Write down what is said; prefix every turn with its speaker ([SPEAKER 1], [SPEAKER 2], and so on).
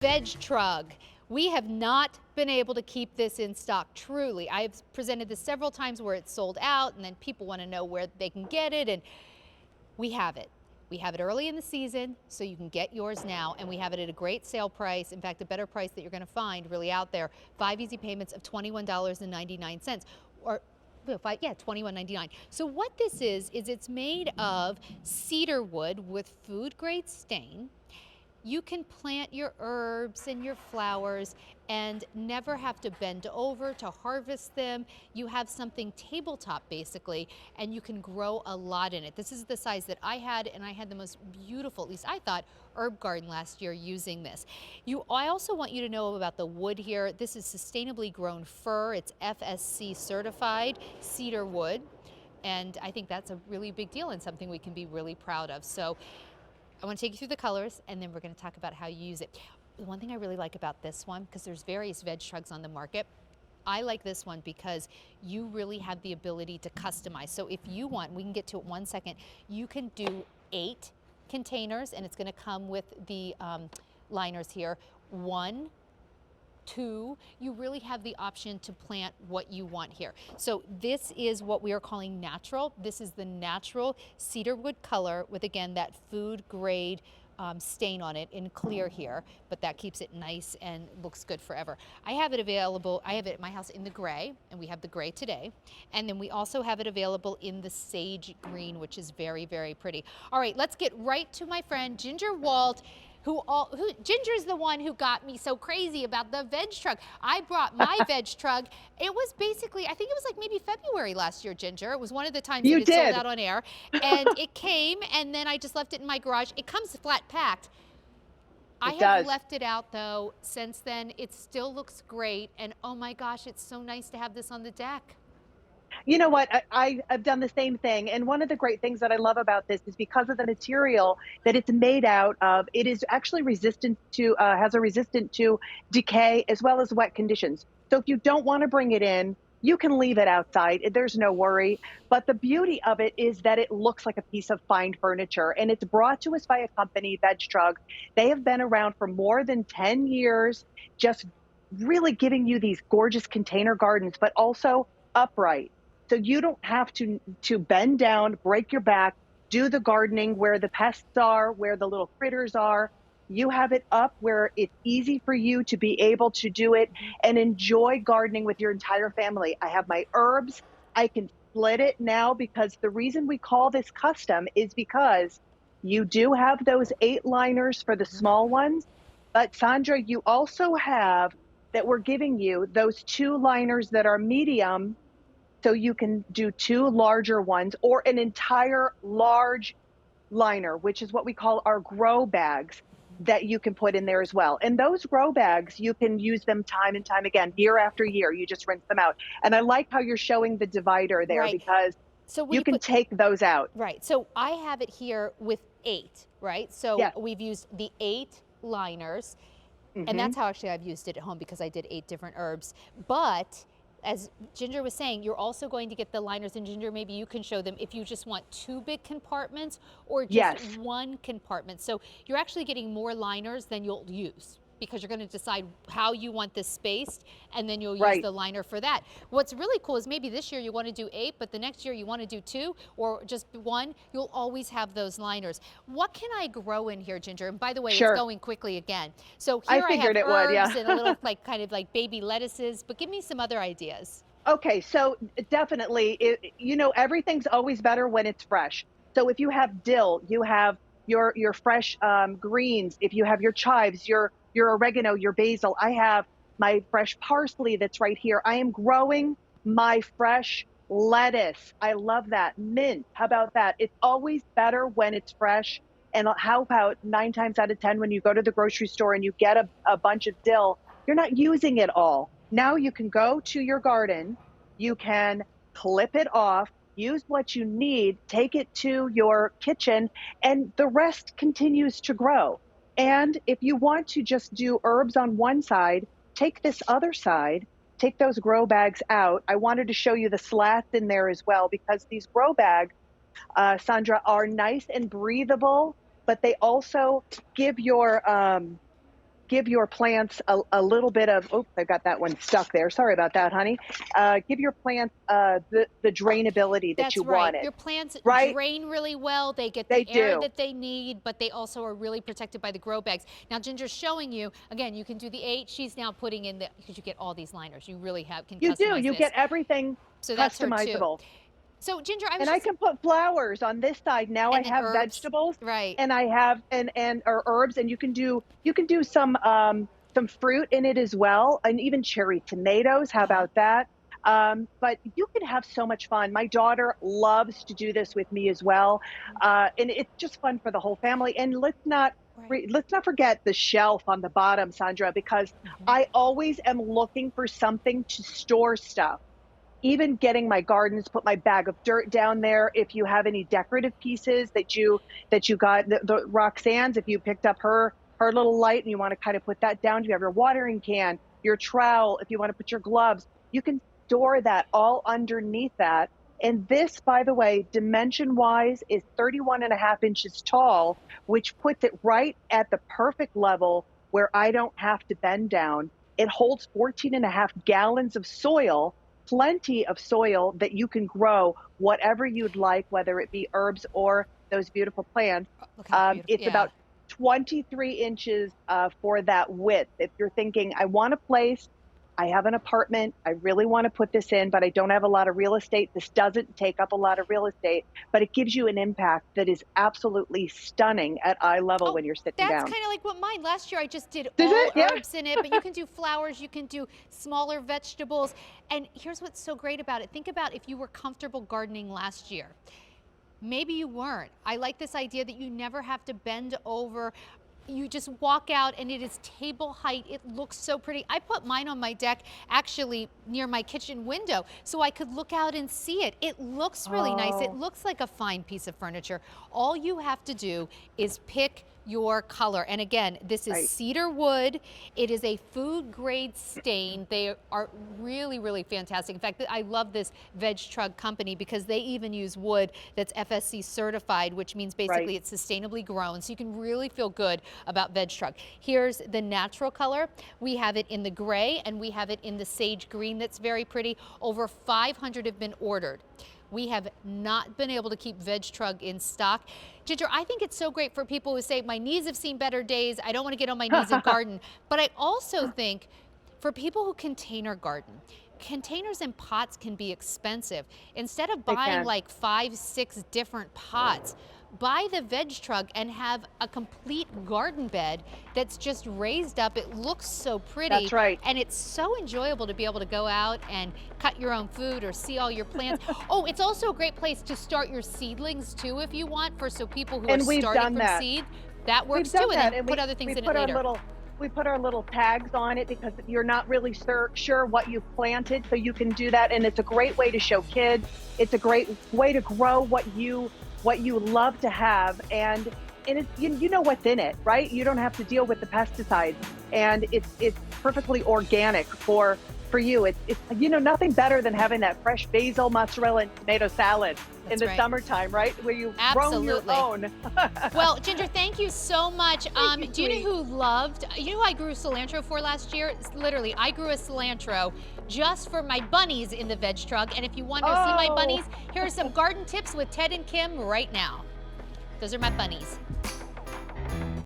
[SPEAKER 1] Vegtrug. We have not been able to keep this in stock, truly. I've presented this several times where it's sold out and then people want to know where they can get it, and we have it. We have it early in the season, so you can get yours now, and we have it at a great sale price. In fact, a better price that you're going to find really out there. 5 easy payments of $21.99, or yeah, $21.99. So what this is it's made of cedar wood with food grade stain. You can plant your herbs and your flowers and never have to bend over to harvest them. You have something tabletop basically, and you can grow a lot in it. This is the size that I had, and I had the most beautiful, at least I thought, herb garden last year using this. I also want you to know about the wood here. This is sustainably grown fir. It's FSC certified cedar wood. And I think that's a really big deal and something we can be really proud of. So I want to take you through the colors, and then we're going to talk about how you use it. The one thing I really like about this one, because there's various Vegtrugs on the market, I like this one because you really have the ability to customize. So if you want, we can get to it 1 second, you can do 8 containers, and it's going to come with the liners here. 1, 2, you really have the option to plant what you want here. So this is what we are calling natural. This is the natural cedar wood color with, again, that food grade stain on it in clear here, but that keeps it nice and looks good forever. I have it available, I have it at my house in the gray, and we have the gray today. And then we also have it available in the sage green, which is very, very pretty. All right, let's get right to my friend Ginger Walt, Ginger's the one who got me so crazy about the Vegtrug. I brought my Vegtrug. It was basically, I think it was like maybe February last year, Ginger. It was one of the times that it sold out on air. And it came, and then I just left it in my garage. It comes flat packed. I have left it out though since then. It still looks great. And oh my gosh, it's so nice to have this on the deck.
[SPEAKER 2] You know what? I've done the same thing. And one of the great things that I love about this is because of the material that it's made out of, it is actually resistant to, has a resistant to decay as well as wet conditions. So if you don't want to bring it in, you can leave it outside. There's no worry. But the beauty of it is that it looks like a piece of fine furniture. And it's brought to us by a company, Vegtrug. They have been around for more than 10 years, just really giving you these gorgeous container gardens, but also upright. So you don't have to bend down, break your back, do the gardening where the pests are, where the little critters are. You have it up where it's easy for you to be able to do it and enjoy gardening with your entire family. I have my herbs. I can split it now because the reason we call this custom is because you do have those 8 liners for the small ones. But Sandra, you also have that we're giving you those 2 liners that are medium, so you can do 2 larger ones or an entire large liner, which is what we call our grow bags that you can put in there as well. And those grow bags, you can use them time and time again, year after year. You just rinse them out. And I like how you're showing the divider there because
[SPEAKER 1] so
[SPEAKER 2] you can take those out.
[SPEAKER 1] Right. So I have it here with 8, right? So we've used the 8 liners. And that's how actually I've used it at home because I did 8 different herbs. But as Ginger was saying, you're also going to get the liners, and Ginger, maybe you can show them if you just want 2 big compartments or just 1 compartment. So you're actually getting more liners than you'll use because you're going to decide how you want this spaced, and then you'll use the liner for that. What's really cool is maybe this year you want to do 8, but the next year you want to do 2 or just 1. You'll always have those liners. What can I grow in here, Ginger? And by the way, it's going quickly again. So here I have herbs and a little kind of like baby lettuces, but give me some other ideas.
[SPEAKER 2] Okay, so definitely, you know, everything's always better when it's fresh. So if you have dill, you have your fresh greens. If you have your chives, your oregano, your basil. I have my fresh parsley that's right here. I am growing my fresh lettuce. I love that. Mint. How about that? It's always better when it's fresh. And how about 9 times out of 10 when you go to the grocery store and you get a bunch of dill, you're not using it all. Now you can go to your garden, you can clip it off, use what you need, take it to your kitchen, and the rest continues to grow. And if you want to just do herbs on one side, take this other side, take those grow bags out. I wanted to show you the slats in there as well because these grow bags, Sandra, are nice and breathable, but they also give your give your plants a little bit of, oh, I got that one stuck there. Sorry about that, honey. Give your plants the drainability that
[SPEAKER 1] That's
[SPEAKER 2] you
[SPEAKER 1] right.
[SPEAKER 2] wanted,
[SPEAKER 1] Your plants
[SPEAKER 2] right?
[SPEAKER 1] drain really well. They get
[SPEAKER 2] They
[SPEAKER 1] the air
[SPEAKER 2] do.
[SPEAKER 1] that they need, but they also are really protected by the grow bags. Now, Ginger's showing you, again, you can do the 8. She's now putting in the, because you get all these liners. You really can
[SPEAKER 2] You do.
[SPEAKER 1] customize
[SPEAKER 2] You
[SPEAKER 1] this.
[SPEAKER 2] get everything
[SPEAKER 1] So that's her too.
[SPEAKER 2] customizable.
[SPEAKER 1] So Ginger, I was
[SPEAKER 2] And I
[SPEAKER 1] just,
[SPEAKER 2] can put flowers on this side. Now I
[SPEAKER 1] and then
[SPEAKER 2] have
[SPEAKER 1] herbs,
[SPEAKER 2] vegetables,
[SPEAKER 1] right.
[SPEAKER 2] and I have and or herbs, and you can do some fruit in it as well, and even cherry tomatoes. How about that? But you can have so much fun. My daughter loves to do this with me as well, and it's just fun for the whole family. And
[SPEAKER 1] Right.
[SPEAKER 2] let's not forget the shelf on the bottom, Sandra, because I always am looking for something to store stuff. Even getting my gardens, put my bag of dirt down there. If you have any decorative pieces that you got, the Roxanne's, if you picked up her little light and you want to kind of put that down, you have your watering can, your trowel, if you want to put your gloves, you can store that all underneath that. And this, by the way, dimension wise is 31.5 inches tall, which puts it right at the perfect level where I don't have to bend down. It holds 14.5 gallons of soil, plenty of soil that you can grow whatever you'd like, whether it be herbs or those beautiful plants.
[SPEAKER 1] Oh, look how beautiful.
[SPEAKER 2] It's
[SPEAKER 1] Yeah.
[SPEAKER 2] about 23 inches for that width. If you're thinking, I want a place, I have an apartment, I really want to put this in, but I don't have a lot of real estate. This doesn't take up a lot of real estate, but it gives you an impact that is absolutely stunning at eye level
[SPEAKER 1] Oh,
[SPEAKER 2] when you're sitting
[SPEAKER 1] that's
[SPEAKER 2] down.
[SPEAKER 1] kind of like what mine. Last year I just did
[SPEAKER 2] Does
[SPEAKER 1] all
[SPEAKER 2] it? Yeah.
[SPEAKER 1] herbs in it, but you can do flowers, you can do smaller vegetables. And here's what's so great about it. Think about if you were comfortable gardening last year. Maybe you weren't. I like this idea that you never have to bend over. You just walk out and it is table height. It looks so pretty. I put mine on my deck actually near my kitchen window so I could look out and see it. It looks really nice. It
[SPEAKER 2] Oh,
[SPEAKER 1] looks like a fine piece of furniture. All you have to do is pick your color. And again, this is
[SPEAKER 2] right.
[SPEAKER 1] cedar wood. It is a food grade stain. They are really, really fantastic. In fact, I love this Vegtrug company because they even use wood that's FSC certified, which means basically
[SPEAKER 2] Right.
[SPEAKER 1] it's sustainably grown. So you can really feel good about Vegtrug. Here's the natural color. We have it in the gray and we have it in the sage green that's very pretty. Over 500 have been ordered. We have not been able to keep Vegtrug in stock. Ginger, I think it's so great for people who say, my knees have seen better days, I don't want to get on my knees and garden. But I also think for people who container garden, containers and pots can be expensive. Instead of
[SPEAKER 2] They
[SPEAKER 1] buying
[SPEAKER 2] can.
[SPEAKER 1] like 5, 6 different pots, buy the Vegtrug and have a complete garden bed that's just raised up. It looks so pretty.
[SPEAKER 2] That's right.
[SPEAKER 1] And it's so enjoyable to be able to go out and cut your own food or see all your plants. Oh, it's also a great place to start your seedlings too if you want, for so people who
[SPEAKER 2] And
[SPEAKER 1] are
[SPEAKER 2] we've
[SPEAKER 1] starting
[SPEAKER 2] done
[SPEAKER 1] from
[SPEAKER 2] that.
[SPEAKER 1] seed. That
[SPEAKER 2] We've
[SPEAKER 1] works
[SPEAKER 2] done
[SPEAKER 1] too, and
[SPEAKER 2] that,
[SPEAKER 1] then
[SPEAKER 2] and
[SPEAKER 1] put other things in it later.
[SPEAKER 2] we put our little tags on it because you're not really sure what you've planted, so you can do that, and it's a great way to show kids. It's a great way to grow what you love to have, and it's you know what's in it, right? You don't have to deal with the pesticides, and it's perfectly organic for you. It's nothing better than having that fresh basil, mozzarella, and tomato salad in
[SPEAKER 1] That's
[SPEAKER 2] the
[SPEAKER 1] right.
[SPEAKER 2] summertime, right? Where you've grown your
[SPEAKER 1] Absolutely.
[SPEAKER 2] own.
[SPEAKER 1] Well, Ginger, thank you so much.
[SPEAKER 2] you,
[SPEAKER 1] Do you know
[SPEAKER 2] sweetie.
[SPEAKER 1] you know who I grew cilantro for last year? Literally, I grew a cilantro just for my bunnies in the Vegtrug. And if you want to see my
[SPEAKER 2] Oh.
[SPEAKER 1] bunnies, here are some garden tips with Ted and Kim right now. Those are my bunnies.